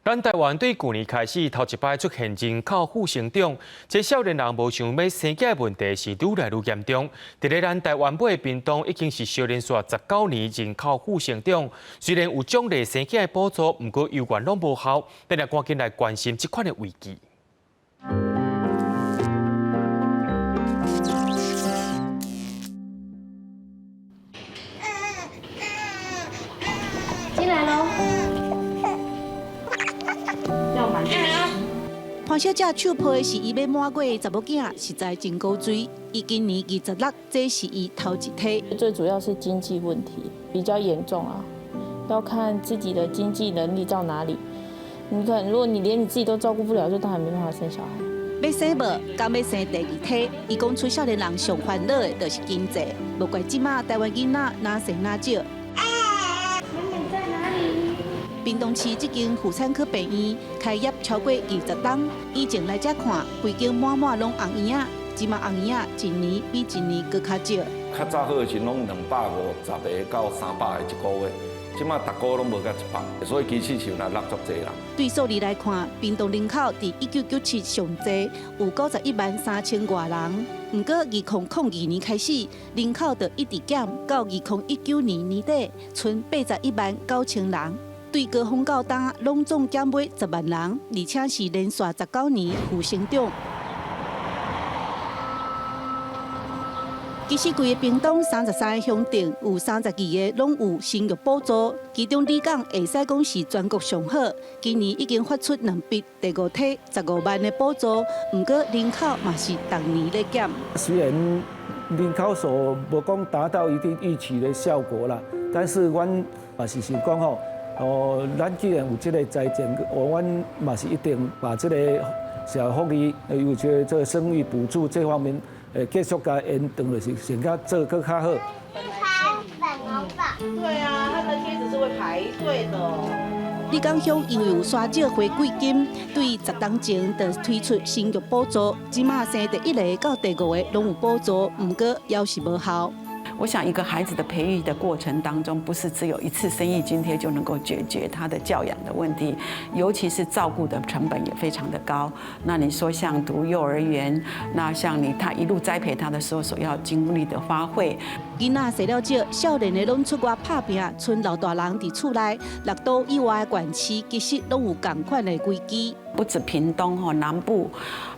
咱台湾对去年开始头一摆出现人口负成长，这少年人无想要生囝的问题是愈来愈严重。伫咧咱台湾尾的屏东已经是少连续19年人口负成长，虽然有奖励生囝的补助，不过犹原拢无效。咱来赶紧来关心这款的危机。进来喽。 潘小姐手抱的是伊要满月的查某囝，实在真高水。伊今年26，这是伊头一胎。最主要是经济问题比较严重啊，要看自己的经济能力到哪里。你可能如果你连你自己都照顾不了，就当然没办法生小孩。要生无，敢要生第二胎？伊讲出少年人上烦恼的就是经济，无怪即马台湾囡仔哪生哪少。 屏东市这间妇产科病院开业超过20档，以前来这看，规间满满拢红婴仔，即马红婴仔一年比一年搁较少。较早好的时拢250个到300个一个月，即马逐个月拢无到100，所以机器是有来落足济啦。对数字来看，屏东人口伫1997上济，有91万3000多人。不过2002年开始，人口就一直减，到2019年年底，剩81万9000人。 对高峰到今，拢总减买10万人，而且是连续19年负成长。其实，规个屏东33个乡镇有32个拢有生育补助，其中李港会使讲是全国上好。今年已经发出2笔第5梯15万的补助，不过人口嘛是逐年在减。虽然人口数无讲达到一定预期的效果啦，但是阮嘛是想讲吼。 咱既然有这个财政，阮嘛是一定把这个社会福利，有这个生育补助这方面，继续加延长，就是先甲做更较好。对啊，他们贴纸是会排队的。李港乡因为有刷少回馈金，对10档前就推出生育补助，即马生第1个到第5个拢有补助，不过也是无效。 我想，一个孩子的培育的过程当中，不是只有一次生育津贴就能够解决他的教养的问题，尤其是照顾的成本也非常的高。那你说像读幼儿园，那像他一路栽培他的时候所要精力的发挥，囡仔生了少，少年的拢出外打拼，剩老大人伫厝内，6都以外的县市其实拢有同款的危机。不止屏东南部，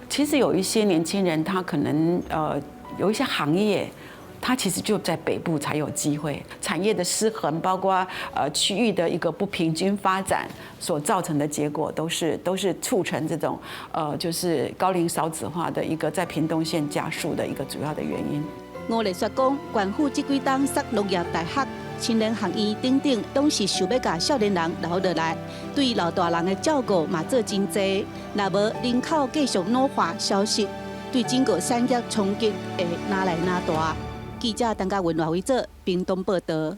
其实有一些年轻人他可能有一些行业。 它其实就在北部才有机会，产业的失衡，包括区域的一个不平均发展所造成的结果，都是促成这种就是高龄少子化的一个在屏东县加速的一个主要的原因。吴丽说讲，县府这几档设农业大学、青年学院等等，都是想要甲少年人留落来，对老大人的照顾嘛做真济。若无人口继续老化消失，对整个产业冲击会哪来哪大。记者陈家文、赖伟做屏东报道。